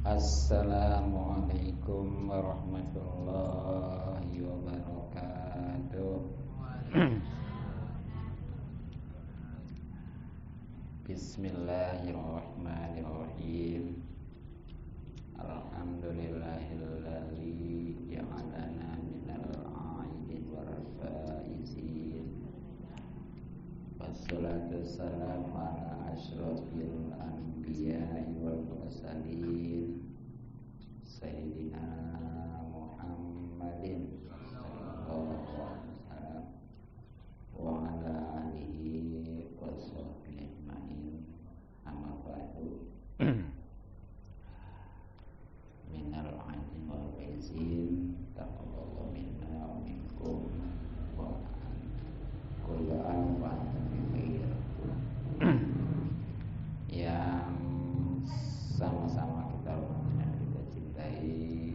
Assalamualaikum warahmatullahi wabarakatuh. Bismillahirrahmanirrahim. Alhamdulillahilladzi ja'alana minal 'aidin wal faizin. Wassalatu wassalamu ala asyrofil anbiya'i wal mursalin Sayyidina Muhammadin sallallahu alaihi wasallam wa ala alihi wa sahbihi ajma'in. Amma ba'du. Minal 'aidin wal faizin taqabbalallahu minna wa minkum wa kullu aam wa antum bi khair. Yang sama-sama kita hormati dan kita cintai,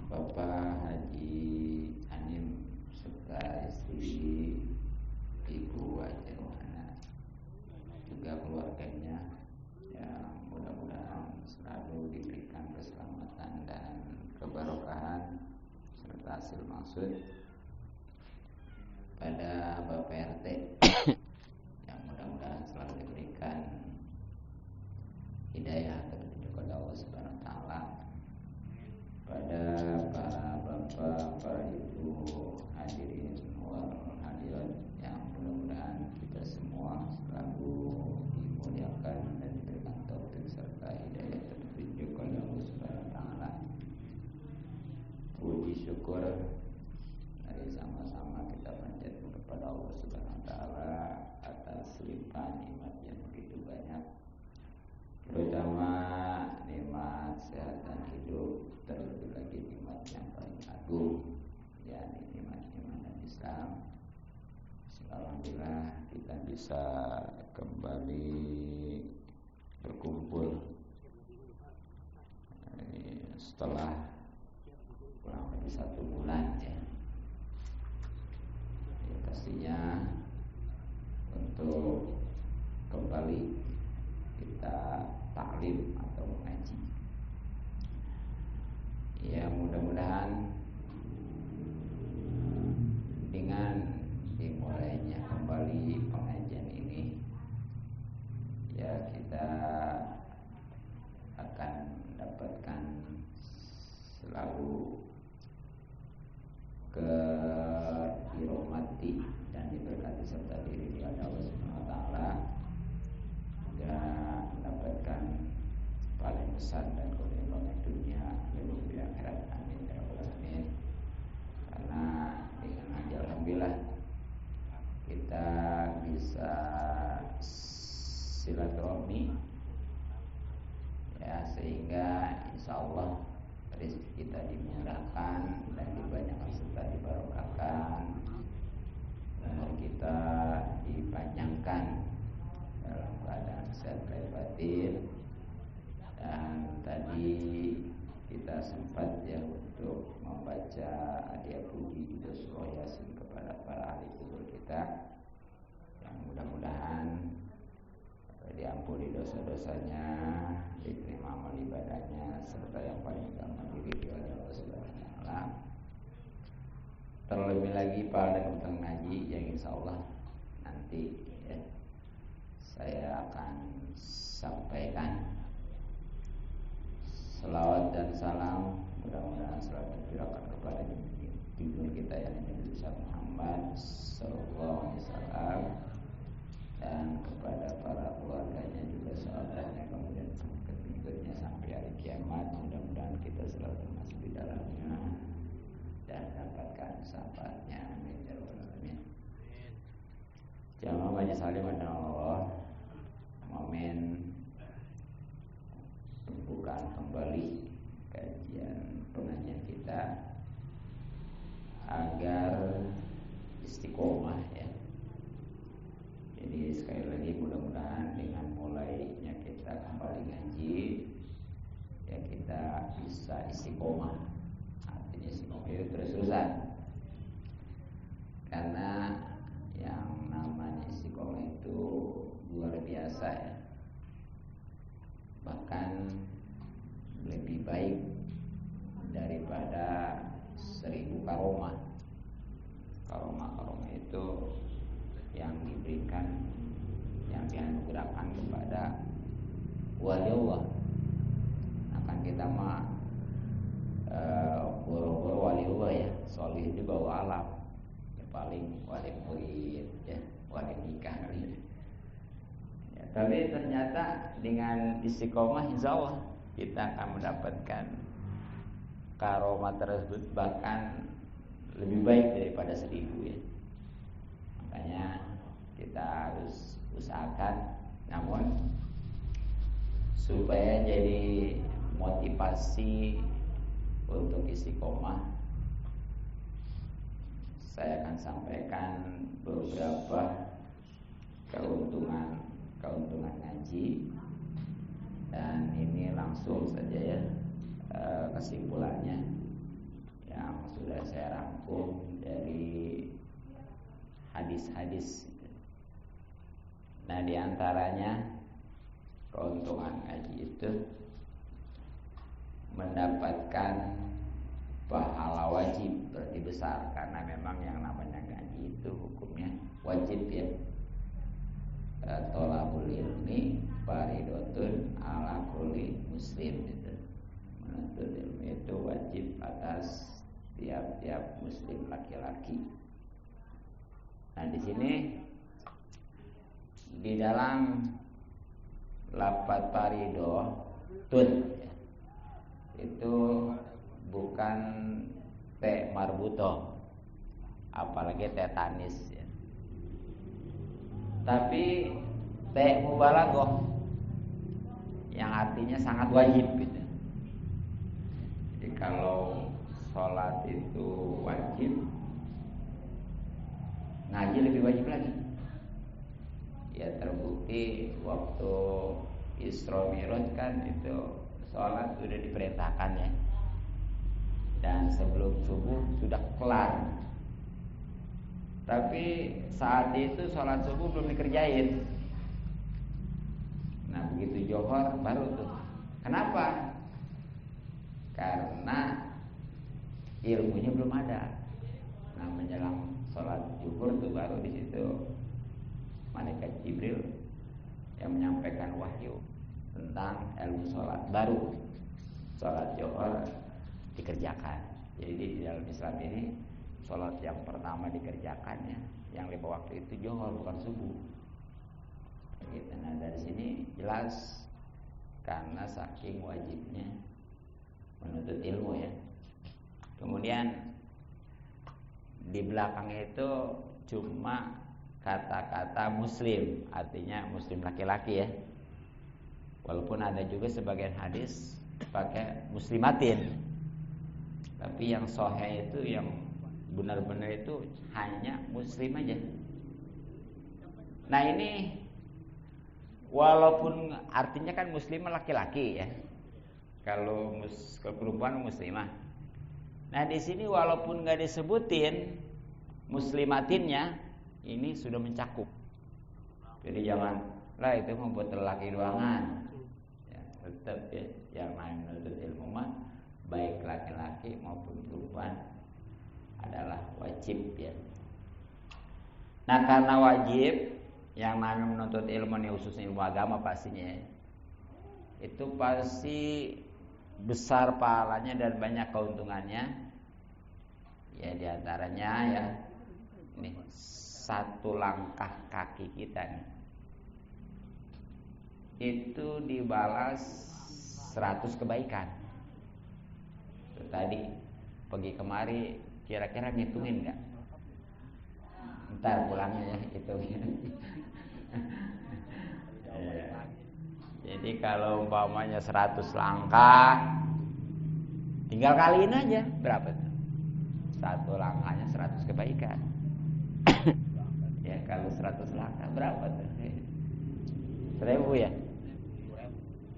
Bapak Haji Anim serta istri Ibu Haji Rohana, juga keluarganya yang mudah-mudahan selalu diberikan keselamatan dan keberkahan serta hasil maksud. Pada Bapak RT yang mudah-mudahan selalu diberikan hidayah atau petunjuk oleh Allah Subhanahu wa taala. Pada para bapak, para ibu, hadirin wal hadirat yang mudah-mudahan kita semua selalu dimuliakan dan diberikan taufik serta hidayah dan petunjuk oleh Allah Subhanahu wa taala. Puji syukur dari sama-sama kita panjatkan kepada Allah Subhanahu wa taala atas limpahan nikmat yang begitu banyak, terutama nikmat sehat dan hidup, terlebih lagi nikmat yang paling agung, yakni nikmat iman dan Islam. Alhamdulillah kita bisa kembali berkumpul setelah kurang lebih 1 bulan ya. Pastinya untuk kembali kita taklim atau mengaji. Ya, mudah-mudahan dengan dimulainya kembali pengajian ini, ya kita akan mendapatkan selalu dirahmati dan diberkati serta diridhoi oleh Allah Subhanahu wa taala, dan mendapatkan paling besar dan keutamaan dunia dan di akhirat. Amin ya rabbal alamin. Karena dengan aja alhamdulillah kita bisa silaturahmi ya, sehingga insyaallah rezeki kita dimurahkan dan dibanyakan serta dibarokahkan, umur kita dipanjangkan dalam keadaan sehat lahir batin. Dan tadi kita sempat ya untuk membaca hadiah puji Idul Surah Yasin kepada para ahli kubur kita, yang mudah-mudahan diampuni dosa-dosanya, diterima amal ibadahnya, serta yang paling utama diridhoi oleh Allah Subhanahu wa taala. Terlebih lagi pada kebutuhan ngaji yang insyaallah nanti ya, saya akan sampaikan selawat dan salam, mudah-mudahan selalu tercurahkan kepada junjungan kita yang Nabi besar Muhammad sallallahu alaihi wasallam, dan kepada para keluarganya juga sahabatnya, kemudian pengikutnya sampai hari kiamat. Mudah-mudahan kita selalu termasuk di dalamnya dan dapatkan syafaatnya. Amin ya rabbal alamin. Jamaah banyak salim pada Allah. Momen pembukaan kembali kajian pengajian kita agar istiqomah ya. Jadi sekali lagi mudah-mudahan dengan mulainya kita kembali ngaji ya, kita bisa istiqomah. Artinya istiqomah itu terus-terusan. Karena biasa ya. Bahkan lebih baik daripada 1000 karomah. Karomah itu yang diberikan, yang dianugerahkan kepada wali Allah. Akan kita mah boro-boro wali Allah ya, solih juga alam. Ya paling wali murid ya, wali nikah kali. Ya, tapi ternyata dengan istiqomah insya Allah kita akan mendapatkan karomah tersebut, bahkan lebih baik daripada 1000 ya. Makanya kita harus usahakan, namun supaya jadi motivasi untuk istiqomah, saya akan sampaikan beberapa keuntungan ngaji, dan ini langsung saja ya kesimpulannya yang sudah saya rangkum dari hadis-hadis. Nah, diantaranya keuntungan ngaji itu mendapatkan pahala wajib, berarti besar, karena memang yang namanya ngaji itu hukumnya wajib ya. Tholabul ilmi faridotun ala kulli muslim gitu. Menuntut ilmu itu wajib atas tiap-tiap muslim laki-laki. Nah, di sini di dalam lafaz faridotun ya, itu bukan te marbuto, apalagi te tanis ya. Tapi te mubalaghah yang artinya sangat wajib gitu. Jadi kalau sholat itu wajib, ngaji lebih wajib lagi. Ya terbukti waktu Isra Mi'raj kan itu sholat sudah diperintahkan ya, dan sebelum subuh sudah kelar. Tapi saat itu sholat subuh belum dikerjain. Nah begitu johor baru tuh. Kenapa? Karena ilmunya belum ada. Nah menjelang sholat zuhur tuh baru di situ malaikat Jibril yang menyampaikan wahyu tentang ilmu sholat, baru sholat zuhur dikerjakan. Jadi di dalam Islam ini sholat yang pertama dikerjakannya, yang 5 waktu itu zuhur, bukan subuh. Gitu. Nah dari sini jelas karena saking wajibnya menuntut ilmu ya. Kemudian di belakangnya itu cuma kata-kata muslim, artinya muslim laki-laki ya. Walaupun ada juga sebagian hadis pakai muslimatin, tapi yang sahih itu, yang benar-benar itu hanya muslim aja. Nah ini walaupun artinya kan muslimah laki-laki ya, kalau perempuan muslimah. Nah di sini walaupun nggak disebutin muslimatinnya, ini sudah mencakup. Jadi jangan lah itu membuat lelaki doangan. Ya, tetap ya, yang menuntut ilmu mah baik laki-laki maupun perempuan adalah wajib ya. Nah karena wajib, yang namanya menuntut ilmu ini khususnya ilmu agama pastinya ya, itu pasti besar pahalanya dan banyak keuntungannya. Ya diantaranya ya ini, 1 langkah kaki kita nih itu dibalas 100 kebaikan. Itu tadi pergi kemari kira-kira ngitungin nggak? Ntar pulangnya ya hitungin. Jadi kalau umpamanya 100 langkah, tinggal kaliin aja berapa tuh? 1 langkahnya 100 kebaikan. Ya kalau 100 langkah berapa tuh? 1000 ya?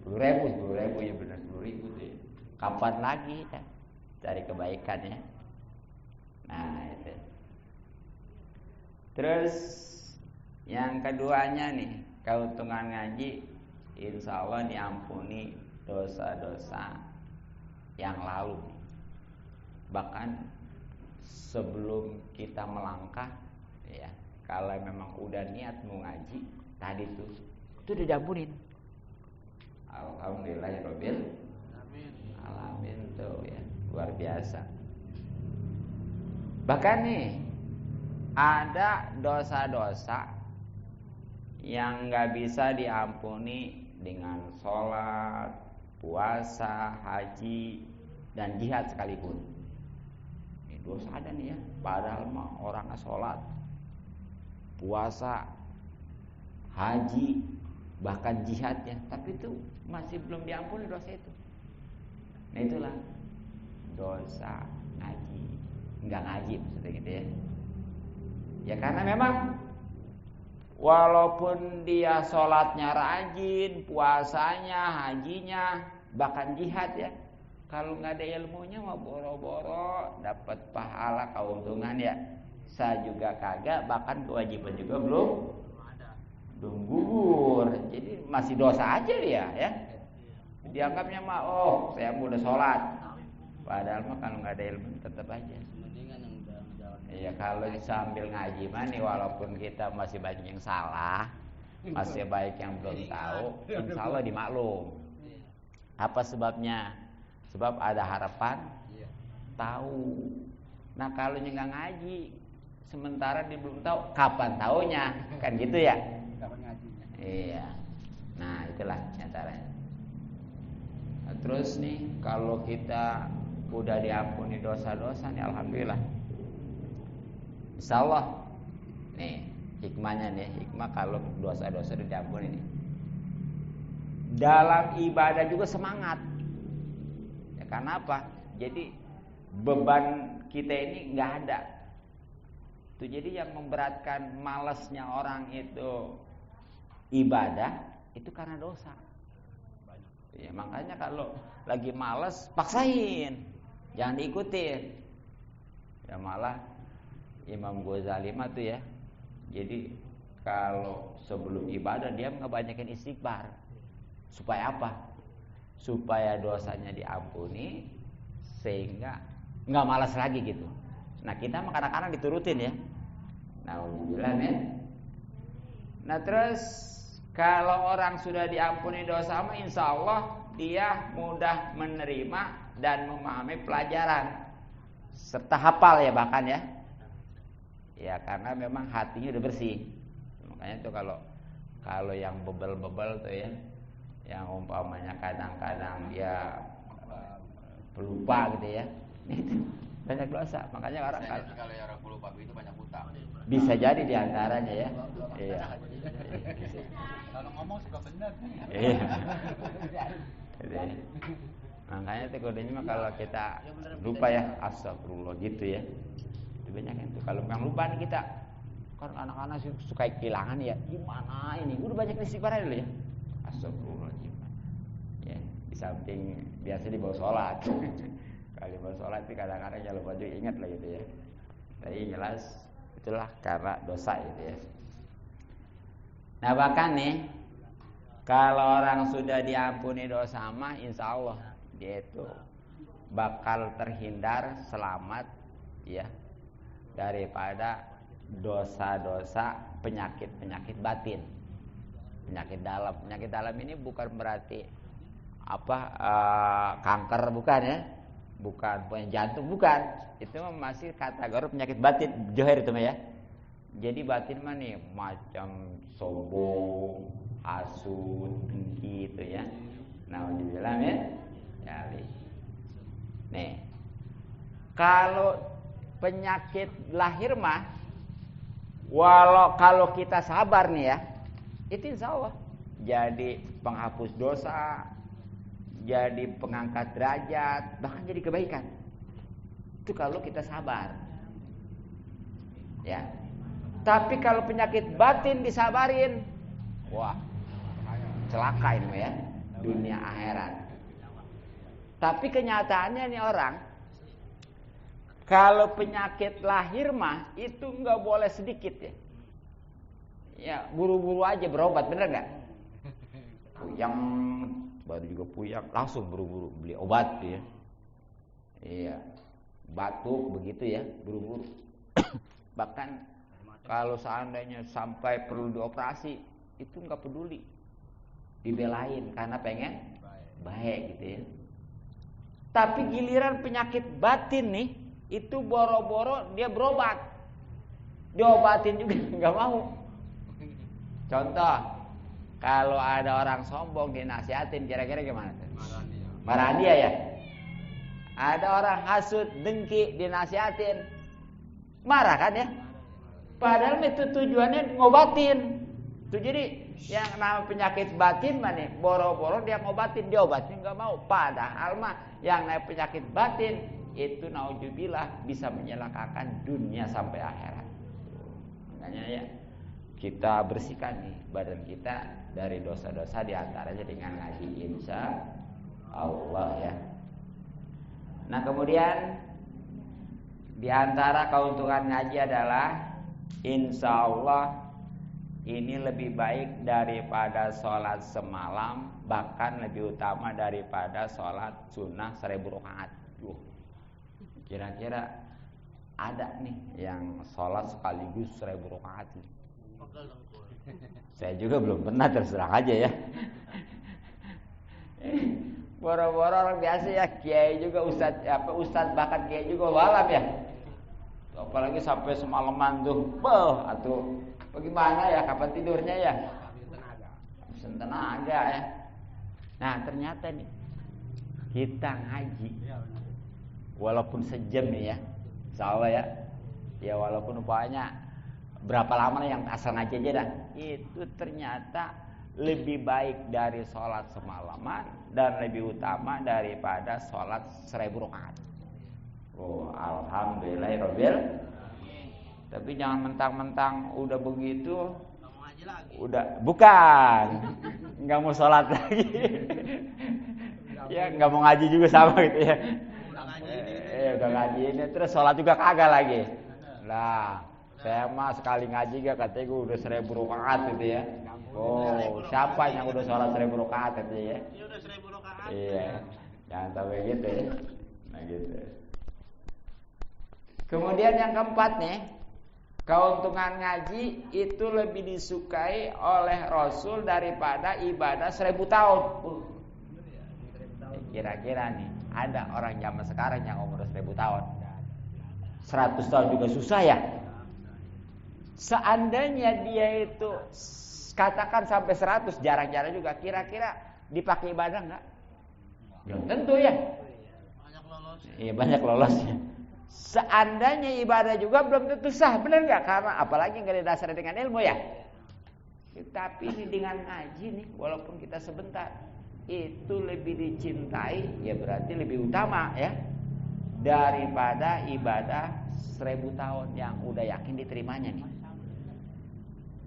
10.000 ya, benar 10.000 tuh ya. Kapan lagi ya cari kebaikan ya? Nah itu. Terus yang keduanya nih, keuntungan ngaji, insya Allah diampuni dosa-dosa yang lalu. Bahkan sebelum kita melangkah, ya, kalau memang udah niat mau ngaji, tadi tuh itu udah diampunin. Alhamdulillahirabbil alamin tuh ya, luar biasa. Bahkan nih ada dosa-dosa yang nggak bisa diampuni dengan sholat, puasa, haji, dan jihad sekalipun. Ini dosa ada nih ya, padahal mah orang sholat, puasa, haji, bahkan jihadnya, tapi itu masih belum diampuni dosa itu. Nah itulah dosa ngaji, nggak ngaji maksudnya gitu ya. Ya karena memang walaupun dia sholatnya rajin, puasanya, hajinya, bahkan jihad ya, kalau nggak ada ilmunya mah boro-boro dapat pahala keuntungan ya, saya juga kagak, bahkan kewajiban juga belum gugur, jadi masih dosa aja dia ya. Dianggapnya mah oh saya udah sholat, padahal mah kalau nggak ada ilmu tetap aja. Iya kalau sambil ngaji mah nih, walaupun kita masih banyak yang salah, masih baik yang belum tahu, insya Allah dimaklum. Apa sebabnya? Sebab ada harapan tahu. Nah kalau nggak ngaji, sementara dia belum tahu, kapan taunya? Kan gitu ya? Kapan ngajinya? Iya. Nah itulah caranya. Nah, terus nih kalau kita udah diampuni dosa-dosa nih, alhamdulillah. Insya Allah nih hikmahnya nih, hikmah kalau dosa-dosa udah diampuni nih, dalam ibadah juga semangat ya. Karena apa? Jadi beban kita ini nggak ada tuh. Jadi yang memberatkan malasnya orang itu ibadah itu karena dosa ya. Makanya kalau lagi malas paksain, jangan diikutin ya. Malah Imam Ghazali mah tuh ya, jadi kalau sebelum ibadah dia ngebanyakin istighfar. Supaya apa? Supaya dosanya diampuni, sehingga nggak malas lagi gitu. Nah kita mah kadang-kadang diturutin ya. Alhamdulillah men. Nah terus kalau orang sudah diampuni dosa mah, insya Allah dia mudah menerima dan memahami pelajaran serta hafal ya, bahkan ya. Ya karena memang hatinya udah bersih. Makanya tuh kalau yang bebel-bebel tuh ya, yang umpamanya kadang-kadang dia pelupa gitu ya, itu banyak dosa. Makanya orang kalau orang pelupa itu banyak hutang. Bisa jadi diantaranya ya. Iya. Kalau ngomong suka benar. Iya. Makanya tuh kodenya mah kalau kita lupa ya, astagfirullah gitu ya. Banyak itu. Kalau yang lupa nih kita, kan anak-anak suka kehilangan ya. Gimana ini? Udah banyak istighfar dulu ya. Astagfirullahaladzim. Ya, di samping biasa dibawa sholat. Kalau dibawa sholat itu kadang-kadang jangan lupa juga, ingat lah gitu ya. Tapi jelas itulah karena dosa itu ya. Nah bahkan nih, kalau orang sudah diampuni dosa mah, insya Allah dia itu bakal terhindar, selamat ya daripada dosa-dosa penyakit-penyakit batin, penyakit dalam. Penyakit dalam ini bukan berarti kanker, bukan ya, bukan penyakit jantung, bukan. Itu masih kategori penyakit batin, johir itu mah ya. Jadi batin mah nih macam sombong, hasud, dengki itu ya. Nauzubillah ya. Nih kalau penyakit lahir mah, kalau kita sabar nih ya, itu insya Allah jadi penghapus dosa, jadi pengangkat derajat, bahkan jadi kebaikan. Itu kalau kita sabar ya. Tapi kalau penyakit batin disabarin, wah celaka ini ya, dunia akhirat. Tapi kenyataannya nih orang, kalau penyakit lahir mah itu nggak boleh sedikit ya. Ya buru-buru aja berobat, bener nggak? Puyang, baru juga puyang, langsung buru-buru beli obat ya. Iya, batuk begitu ya, buru-buru. Bahkan kalau seandainya sampai perlu dioperasi, itu nggak peduli, dibelain karena pengen baik gitu ya. Tapi giliran penyakit batin nih, itu boro-boro dia berobat, diobatin juga nggak mau. Contoh, kalau ada orang sombong dinasihatin, kira-kira gimana? Marah dia ya. Ada orang hasut, dengki, dinasihatin, marah kan ya? Padahal itu tujuannya ngobatin. Tuh jadi yang nama penyakit batin mana? Boro-boro dia ngobatin, diobatin nggak mau. Padahal mah yang namanya penyakit batin itu naudzubillah bisa menyelakakan dunia sampai akhirat. Makanya ya, kita bersihkan nih badan kita dari dosa-dosa, diantaranya dengan ngaji insya Allah ya. Nah kemudian diantara keuntungan ngaji adalah insya Allah ini lebih baik daripada sholat semalam, bahkan lebih utama daripada sholat sunnah 1000 rakaat. Kira-kira ada nih yang sholat sekaligus 1000 rakaat nih. Saya juga belum pernah, terserah aja ya. Boro-boro orang biasa ya, kiai juga, ustad bahkan kiai juga walam ya. Apalagi sampai semalaman tuh, atau bagaimana ya, kapan tidurnya ya? Habisin tenaga ya. Nah ternyata nih kita ngaji, walaupun sejam nih ya, insya Allah ya. Ya walaupun banyak. Berapa lama yang asal ngaji aja dah, itu ternyata lebih baik dari sholat semalaman dan lebih utama daripada sholat 1000 rakaat. Oh alhamdulillahirobbil. Tapi jangan mentang-mentang udah begitu, udah bukan, nggak mau sholat lagi, ya nggak mau ngaji juga sama gitu ya. Udah ngaji ini terus sholat juga kagak lagi. Lah saya mah sekali ngaji gak katanya gue udah 1000 rakaat gitu ya. Oh, siapa yang udah sholat 1000 rakaat gitu ya? Iya udah 1000 rakaat. Iya, jangan sampai gitu ya. Nah gitu. Kemudian yang keempat nih, keuntungan ngaji itu lebih disukai oleh Rasul daripada ibadah 1000 tahun. Kira-kira nih, ada orang zaman sekarang yang umur 1000 tahun. 100 tahun juga susah ya. Seandainya dia itu katakan sampai 100, jarang-jarang juga, kira-kira dipakai ibadah enggak? Belum tentu ya. Banyak lolos. Iya banyak lolosnya. Seandainya ibadah juga belum tentu sah, benar enggak? Karena apalagi enggak didasari dengan ilmu ya. Tapi ini dengan ngaji nih, walaupun kita sebentar, itu lebih dicintai, ya berarti lebih utama ya daripada ibadah 1000 tahun yang udah yakin diterimanya nih.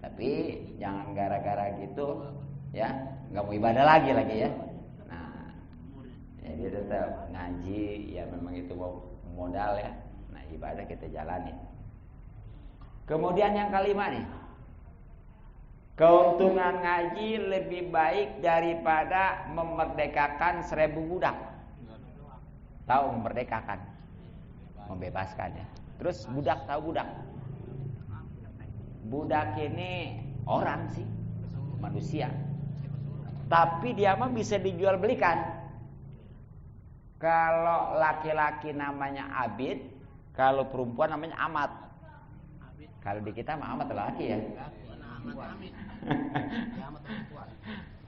Tapi jangan gara-gara gitu ya nggak mau ibadah lagi ya. Nah, jadi tetap ngaji ya memang itu modal ya. Nah ibadah kita jalani. Kemudian yang kelima nih, keuntungan ngaji lebih baik daripada memerdekakan 1000 budak. Tahu memerdekakan, membebaskan ya. Terus budak, tahu budak? Budak ini orang sih, manusia. Tapi dia mah bisa dijual belikan. Kalau laki-laki namanya abid, kalau perempuan namanya amat. Kalau di kita mah amat laki ya.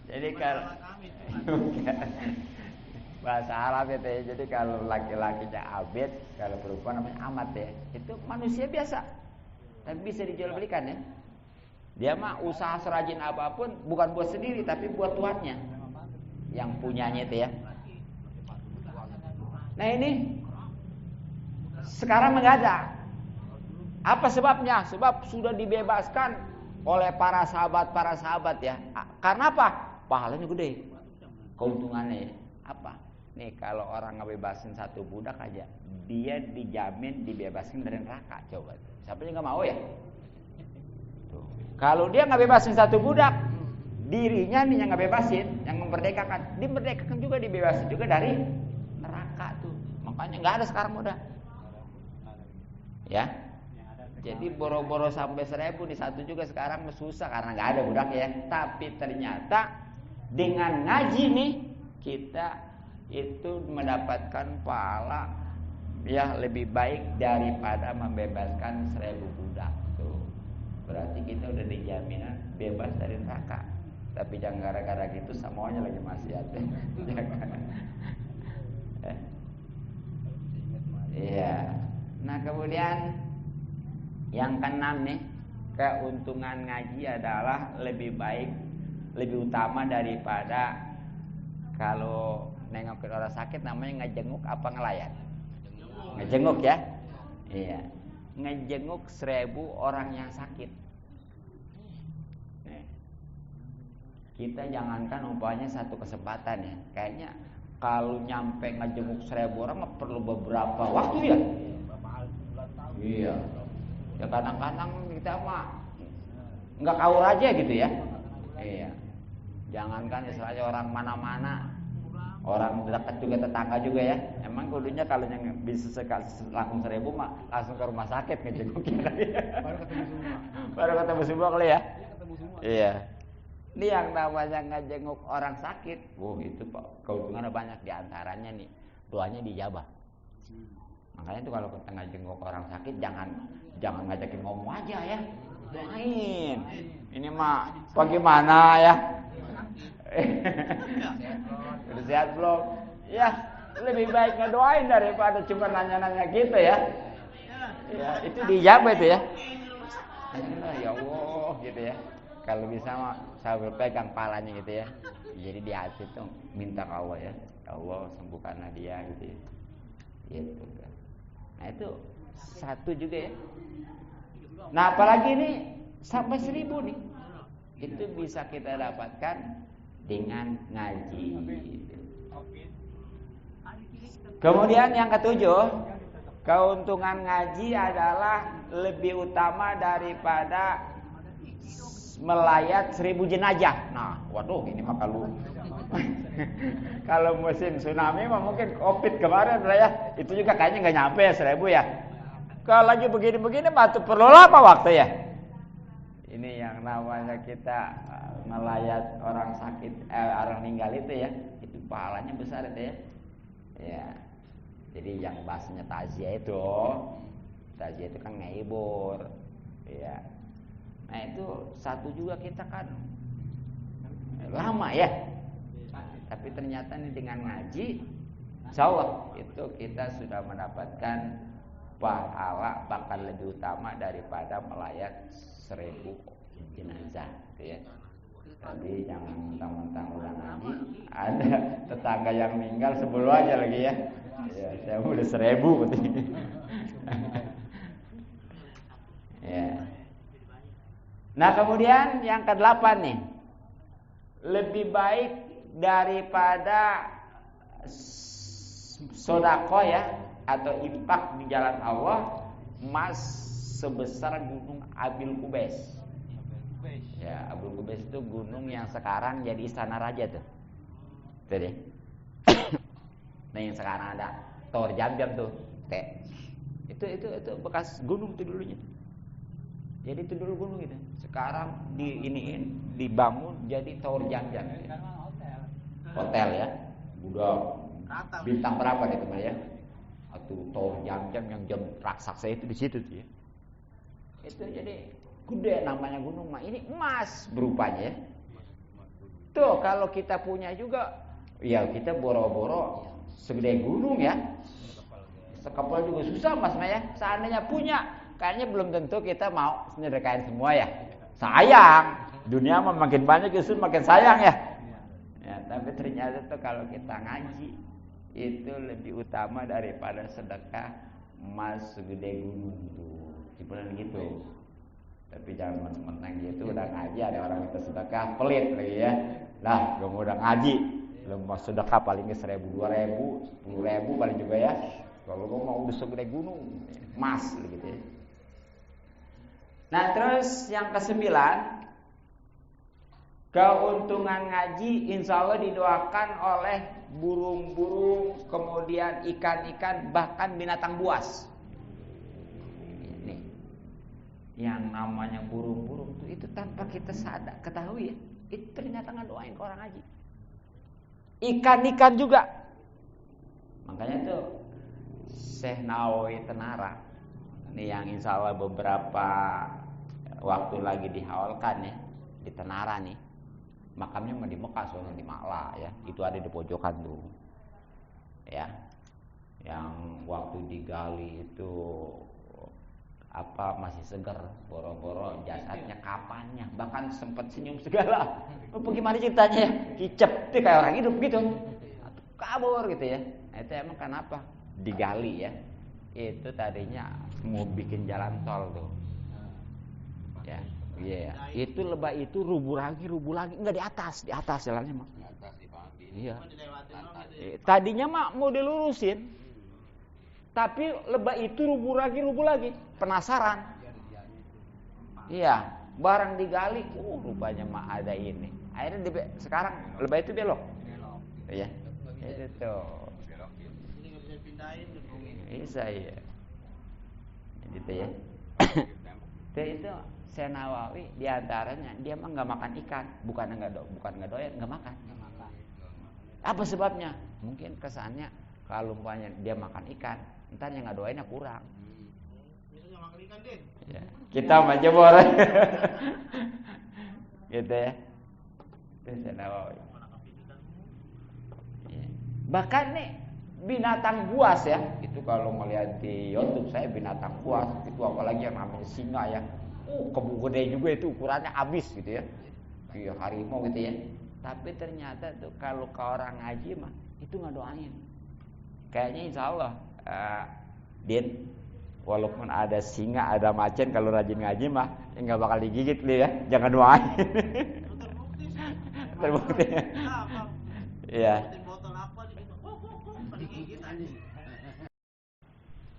Jadi kalau bahasa Arab itu ya. Jadi kalau laki-lakinya abid, kalau perempuan namanya amat ya. Itu manusia biasa. Tapi bisa dijual belikan ya. Dia mah usaha serajin apapun bukan buat sendiri tapi buat tuannya yang punyanya itu ya. Nah ini sekarang enggak ada. Apa sebabnya? Sebab sudah dibebaskan oleh para sahabat ya. Karena apa? Pahalanya gede. Keuntungannya apa? Nih kalau orang ngebebasin satu budak aja, dia dijamin dibebaskan dari neraka. Coba. Siapa yang nggak mau ya? Tuh. Kalau dia nggak bebasin satu budak, dirinya nih yang nggak bebasin, yang memerdekakan, dimerdekakan juga, dibebasin juga dari neraka tuh. Makanya nggak ada sekarang udah. Ya. Jadi boro-boro sampai 1000 di satu juga sekarang susah karena nggak ada budak ya. Tapi ternyata dengan ngaji nih kita itu mendapatkan pahala ya lebih baik daripada membebaskan 1000 budak tuh. Berarti kita udah dijamin bebas dari neraka. Tapi jangan gara-gara gitu semuanya lagi maksiat. Iya. Nah kemudian yang keenam nih, keuntungan ngaji adalah lebih baik, lebih utama daripada kalau nengokin orang sakit namanya ngejenguk apa ngelayan? Ngejenguk ya? Iya. Ngejenguk 1000 orang yang sakit. Nih. Kita jangankan umpamanya satu kesempatan ya. Kayaknya kalau nyampe ngejenguk 1000 orang perlu beberapa waktu ya? Iya. Ya kadang-kadang kita mah nggak kaur aja gitu ya. Iya. Jangankan istilahnya orang mana-mana, orang dekat juga, tetangga juga ya. Emang kudunya kalau yang bisa langsung 1000 mah langsung ke rumah sakit ngejengukin. Baru ketemu semua. Baru ketemu semua kali ya. Ketemu semua. Iya. Ini yang namanya ngejenguk orang sakit. Itu Pak, keuntungannya banyak, di antaranya nih doanya dijabah. Makanya tuh kalau kita ngejenguk orang sakit jangan ngajakin ngomong aja ya. Doain. Ini mah bagaimana ya? Udah sehat belum? Ya, lebih baik ngedoain daripada cuma nanya-nanya gitu ya. Ya, itu dijabah itu ya. Ya Allah gitu ya. Kalau bisa mah saya berpegang palanya gitu ya. Jadi di hati tuh minta ke Allah ya. Ya Allah sembuhkanlah dia gitu ya. Gitu kan. Nah itu satu juga ya. Nah apalagi ini sampai 1000 nih. Itu bisa kita dapatkan dengan ngaji gitu. Kemudian yang ketujuh, keuntungan ngaji adalah lebih utama daripada melayat 1000 jenazah. Nah, waduh ini mah kalau musim tsunami mah mungkin Covid kemarin lah ya, itu juga kayaknya nggak nyampe 1000 ya. Kalau lagi begini-begini mah perlu lama waktu ya. Ini yang namanya kita melayat orang sakit, orang meninggal itu ya, itu pahalanya besar itu ya. Ya. Jadi yang bahasanya takziah itu kan ngehibur, ya. Nah itu satu juga kita kan lama ya. Tapi ternyata nih dengan ngaji, insyaallah itu kita sudah mendapatkan pahala bahkan lebih utama daripada melayat 1000 jenazah, gitu ya. Tadi jangan mentang-mentang udah ngaji, ada tetangga yang meninggal sebelum aja lagi ya. Ya, saya udah 1000 gitu. Ya. Nah kemudian yang ke-8 nih, lebih baik daripada sedekah ya atau infak di jalan Allah emas sebesar gunung Abil Qubais. Ya, Abil Qubais itu gunung yang sekarang jadi istana raja tuh. Tuh deh. Nah yang sekarang ada Tower Jam-Jam tuh, itu bekas gunung tuh dulunya. Jadi itu dulu gunung gitu. Sekarang dibangun jadi Tower Jam-Jam. Hotel ya. Udah bintang berapa gitu ya? Atau Tower Jam-Jam yang jam raksasa itu di situ tuh ya. Itu jadi gede namanya gunung mah. Ini emas berupanya ya. Tuh kalau kita punya juga, ya kita boro-boro segede gunung ya. Sekapal juga susah mas ya. Seandainya punya, kayaknya belum tentu kita mau sedekahin semua ya. Sayang, dunia mah makin banyak justru makin sayang ya. Ya, tapi ternyata tuh kalau kita ngaji itu lebih utama daripada sedekah emas segede gunung tuh. Cipuran gitu. Tapi jangan mentang-mentang gitu udah ngaji ada orang minta sedekah pelit lagi ya. Lah, gak mau udah ngaji, belum mau sedekah paling 1000, 2000, 10.000 paling juga ya. Kalau gua mau udah segede gunung, emas gitu ya. Nah, terus yang kesembilan, keuntungan ngaji insya Allah didoakan oleh burung-burung, kemudian ikan-ikan, bahkan binatang buas. Ini yang namanya burung-burung itu tanpa kita sadar, ketahui ya, itu ternyata ngedoain ke orang ngaji. Ikan-ikan juga. Makanya tuh Syekh Nawawi Tenara, ini yang insya Allah beberapa waktu lagi dihaulkan ya di Tenara nih. Makamnya mah di Mekah, soalnya di Makla ya. Itu ada di pojokan tuh. Ya. Yang waktu digali itu masih seger, boro-boro jasadnya kapannya, bahkan sempat senyum segala. Bagaimana ceritanya ya? Kicep tuh kayak orang hidup gitu. Kabur gitu ya. Nah, itu emang kenapa? Digali ya. Itu tadinya mau bikin jalan tol tuh. Ya. Iya, itu lebah itu rubuh lagi, enggak di atas jalannya mah. Di atas dipanggil. Iya. Tadinya mah mau dilurusin. Tapi lebah itu rubuh lagi, penasaran. Iya, barang digali, rupanya mah ada ini. Akhirnya sekarang lebah itu belok. Iya. Itu. Ini enggak bisa pindahin gitu. Bisa ya. Gitu ya. Itu Syekh Nawawi diantaranya dia mah nggak makan ikan, bukan nggak doyan, nggak makan. Apa sebabnya? Mungkin kesannya kalau umpamanya dia makan ikan, entar yang nggak doainnya kurang. Biasanya makan ikan deh. Ya. Kita mah jebor. Gitu ya. Itu Syekh Nawawi. Ya. Bahkan nih binatang buas ya, itu kalau melihat di YouTube saya binatang buas itu apalagi yang namanya singa ya. Kebo gede juga itu ukurannya habis gitu ya. Kayak harimau gitu ya. Tapi ternyata tuh kalau ke orang ngaji mah itu nggak doain. Kayaknya insya Allah Din, walaupun ada singa, ada macan, kalau rajin ngaji mah nggak bakal digigit lu ya. Jangan doain. Terbukti. Iya.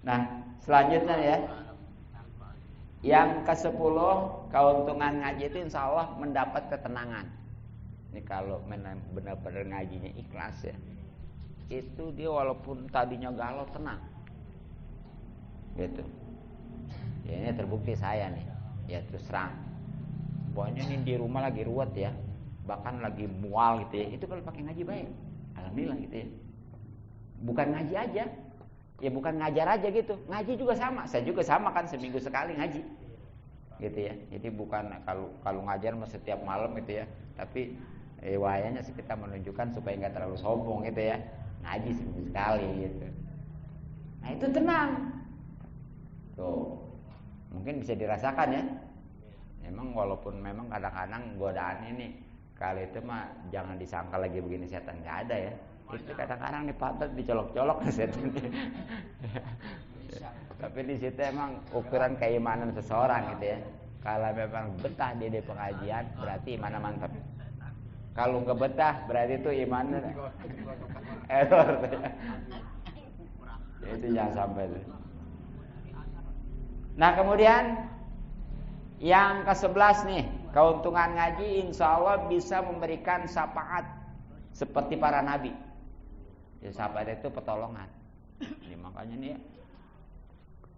Nah, selanjutnya ya. Yang ke-10, keuntungan ngaji itu insya Allah mendapat ketenangan. Ini kalau benar-benar ngajinya ikhlas ya, itu dia walaupun tadinya galau tenang. Gitu. Ya, ini terbukti saya nih. Ya terus terang. Pokoknya ini di rumah lagi ruwet ya, bahkan lagi mual gitu ya. Itu kalau pakai ngaji baik. Alhamdulillah gitu ya. Bukan ngaji aja. Ya bukan ngajar aja gitu, ngaji juga sama. Saya juga sama kan, seminggu sekali ngaji, gitu ya. Jadi bukan kalau ngajar mah setiap malam gitu ya. Tapi wayanya sih kita menunjukkan supaya nggak terlalu sombong gitu ya. Ngaji seminggu sekali gitu. Nah itu tenang. Tuh, mungkin bisa dirasakan ya. Memang walaupun memang kadang-kadang godaan ini, kali itu mah jangan disangka lagi begini setan, nggak ada ya. Itu kadang-kadang nih pantat dicolok-colok setan. Tapi di situ emang ukuran keimanan seseorang gitu ya. Kalau memang betah di pengajian berarti imannya mantap. Kalau nggak betah berarti itu imannya error. Itu jangan sampai tuh. Nah kemudian yang ke-11 nih, keuntungan ngaji insya Allah bisa memberikan syafaat seperti para nabi. Ya, syafaat itu pertolongan. Ini makanya nih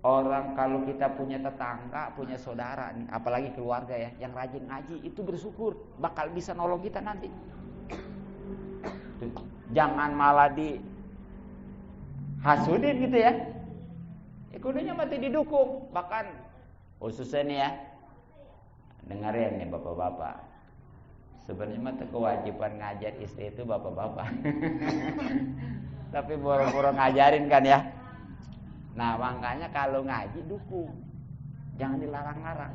orang kalau kita punya tetangga, punya saudara nih, apalagi keluarga ya, yang rajin ngaji itu bersyukur bakal bisa nolong kita nanti. Tuh, jangan malah di hasudin gitu ya. Kudunya mati didukung. Bahkan khususnya nih ya, dengerin nih bapak-bapak. Sebenarnya mah kewajiban ngajar istri itu bapak-bapak. Tapi boro-boro ngajarin kan ya. Nah makanya kalau ngaji dukung, jangan dilarang-larang.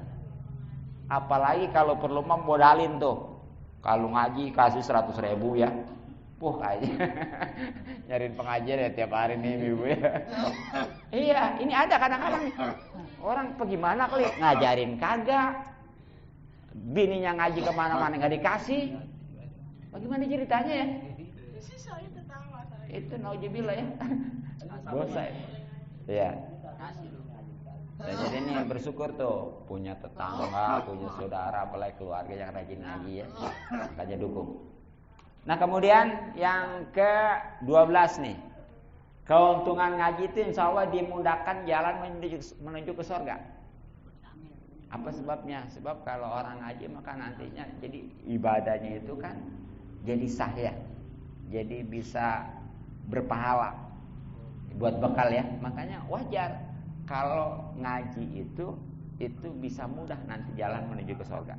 Apalagi kalau perlu modalin tuh. Kalau ngaji kasih 100.000 ya. Aja nyariin pengajian ya tiap hari nih ibu ya. Iya, ini ada kadang-kadang nih. Orang bagaimana kali ngajarin kagak, bininya ngaji kemana-mana nggak dikasih. Bagaimana ceritanya ya? Itu nauzubillah ya. Dosa ya. Iya. Ya, jadi ini bersyukur tuh punya tetangga, punya saudara, apalagi keluarga yang rajin ngaji ya. Makanya dukung. Nah kemudian yang ke-12 nih, keuntungan ngaji itu insya Allah dimudahkan jalan menuju ke surga. Apa sebabnya? Sebab kalau orang ngaji maka nantinya jadi ibadahnya itu kan jadi sah ya, jadi bisa berpahala buat bekal ya. Makanya wajar kalau ngaji itu bisa mudah nanti jalan menuju ke surga.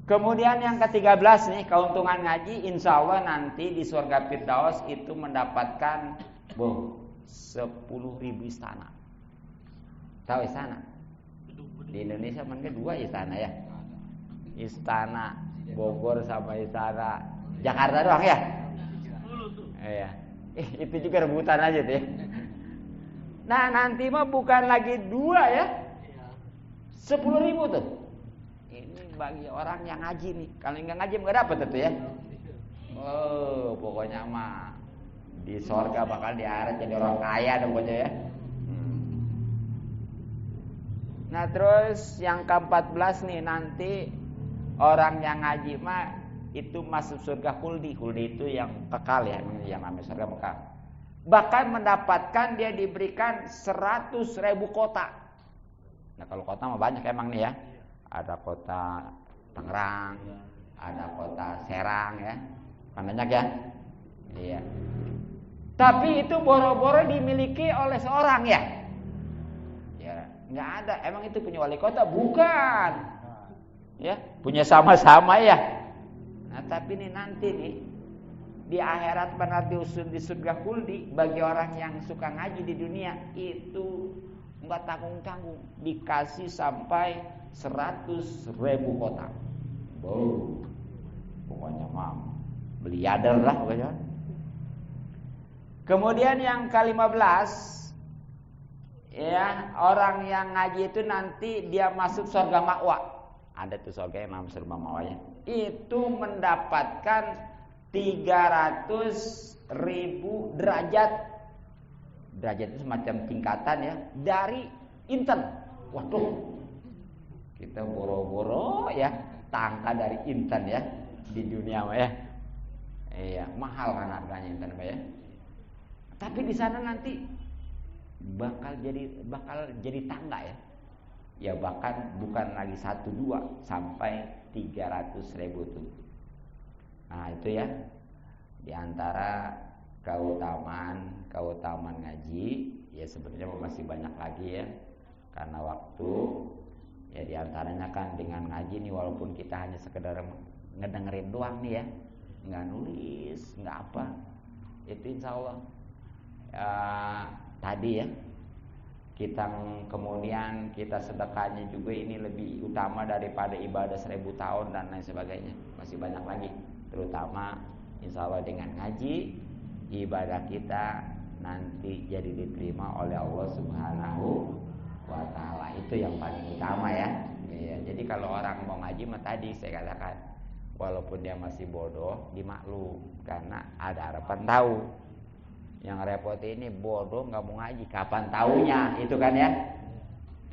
Kemudian yang ke-13 nih, keuntungan ngaji insya Allah nanti di surga Firdaus itu mendapatkan 10.000 istana. Tahu istana? Di Indonesia mungkin 2 istana ya. Istana Bogor sama istana Jakarta doang ya? Iya. Itu juga rebutan aja tuh ya. Nah nanti mah bukan lagi 2 ya, 10.000 tuh. Ini bagi orang yang ngaji nih. Kalau nggak ngaji nggak dapat tuh ya. Oh pokoknya mah di sorga bakal diaret jadi orang kaya dong pokoknya ya. Nah terus yang ke-14 nih, nanti orang yang ngaji mah itu masuk surga khuldi. Khuldi itu yang kekal ya, yang namanya surga kekal. Bahkan mendapatkan dia diberikan 100.000 kota. Nah kalau kota mah banyak emang nih ya. Ada kota Tangerang, ada kota Serang ya. Kan banyak ya. Iya. Tapi itu boro-boro dimiliki oleh seorang ya. Ya, nggak ada. Emang itu punya wali kota? Bukan. Ya, punya sama-sama ya. Nah, tapi nih nanti nih di akhirat benar diusul di surga khuldi bagi orang yang suka ngaji di dunia itu nggak tanggung-tanggung, dikasih sampai 100.000 kota. Wow, pokoknya mah miliarder lah pokoknya. Kemudian yang ke-15 ya, orang yang ngaji itu nanti dia masuk surga ma'wa. Ada tuh surga yang namanya surga ma'wa ya. Itu mendapatkan 300.000 derajat. Derajat itu semacam tingkatan ya dari inten. Waduh, kita boro-boro ya tangga dari inten ya di dunia mah ya. Iya, mahal kan harganya inten mah ya. Tapi di sana nanti bakal jadi tangga ya. Ya bahkan bukan lagi 1, 2 sampai 300.000 tuh. Nah itu ya, di antara keutamaan ngaji ya sebenarnya masih banyak lagi ya. Karena waktu ya di antaranya kan dengan ngaji nih walaupun kita hanya sekedar ngedengerin doang nih ya, nggak nulis, nggak apa, itu insya Allah tadi ya kita kemudian kita sedekahnya juga ini lebih utama daripada ibadah 1000 tahun dan lain sebagainya. Masih banyak lagi, terutama insya Allah dengan ngaji ibadah kita nanti jadi diterima oleh Allah Subhanahu wa ta'ala. Itu yang paling utama ya. Ya jadi kalau orang mau ngaji mah tadi saya katakan walaupun dia masih bodoh dimaklum karena ada harapan tahu. Yang repot ini bodoh nggak mau ngaji, kapan taunya itu kan ya?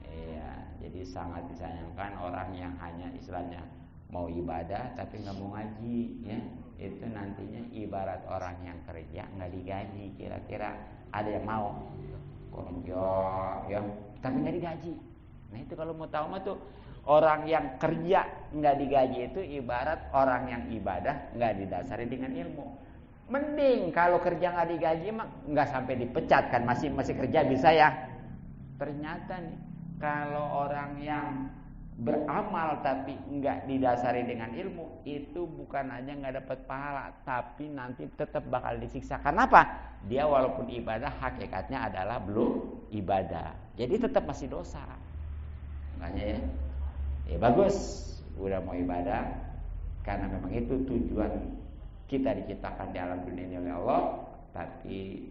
Iya, jadi sangat disayangkan orang yang hanya istilahnya mau ibadah tapi nggak mau ngaji, ya itu nantinya ibarat orang yang kerja nggak digaji. Kira-kira ada yang mau? Kerja, ya, tapi nggak digaji. Nah itu kalau mau tahu mah tuh orang yang kerja nggak digaji itu ibarat orang yang ibadah nggak didasari dengan ilmu. Mending kalau kerja nggak digaji mah nggak sampai dipecat kan masih kerja bisa ya. Ternyata nih kalau orang yang beramal tapi nggak didasari dengan ilmu itu bukan aja nggak dapat pahala tapi nanti tetap bakal disiksa. Kenapa? Dia walaupun ibadah hakikatnya adalah belum ibadah. Jadi tetap masih dosa. Makanya ya bagus udah mau ibadah karena memang itu tujuan kita diciptakan di alam dunia ini oleh Allah, tapi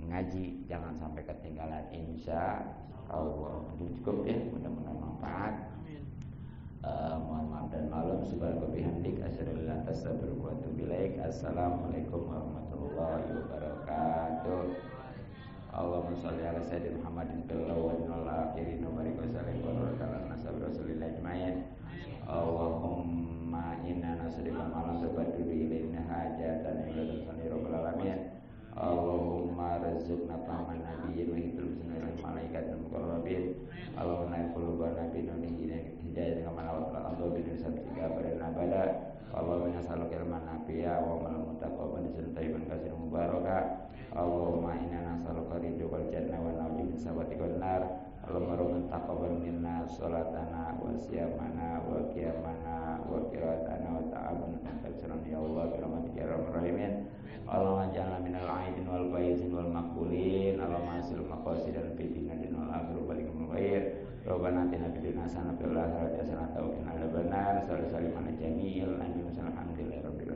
ngaji jangan sampai ketinggalan insya Allah. Cukup ya, mudah-mudahan manfaat. Mohon maaf dan maklum subhanallah bihamdik asyhadu an la ilaha illa anta astaghfiruka wa atubu ilaik. Assalamualaikum warahmatullahi wabarakatuh. Allahumma sholli ala sayyidina Muhammadin fil awwalin wal akhirin wa barik wa sallim wa barik ala nabi rasulillah ajmain. Allahumma inna nas'aluka ma la tabaddu ilaina hajatan ila rasulil rabbil alamin. Allahumma rizqna fahman nabiyyin wa hidul sunnah malaikatil muqarrabin. Allahumma qulubana bi nuril hidayah kama nawat Allah bi sabtika barana bala. Allahumma nas'aluka ilman nafi'a wa amalan mutaqabbalan tayyiban katsiran mubaraka. Allahumma inna nas'aluka ridhal jannah wa na'udzu min sakhatikal nar. Allahumma rabbana taqabbal minna salatana wa siyamana wa qiyamana wa qiraatana wa ta'abbana katsiran ya Allah bi rahmatika ya arhamar rahimin. Allahumma ja'alna minal aidin wal faizin wal maqbulin. Allahumma asil maqasidan fi dinina wal akhirati balik min khair. Rabbana atina fid dunya hasanah wa fil akhirati hasanah wa qina adzabannar. Sallallahu alaihi wa sallam ala jamil. Alhamdulillahi rabbil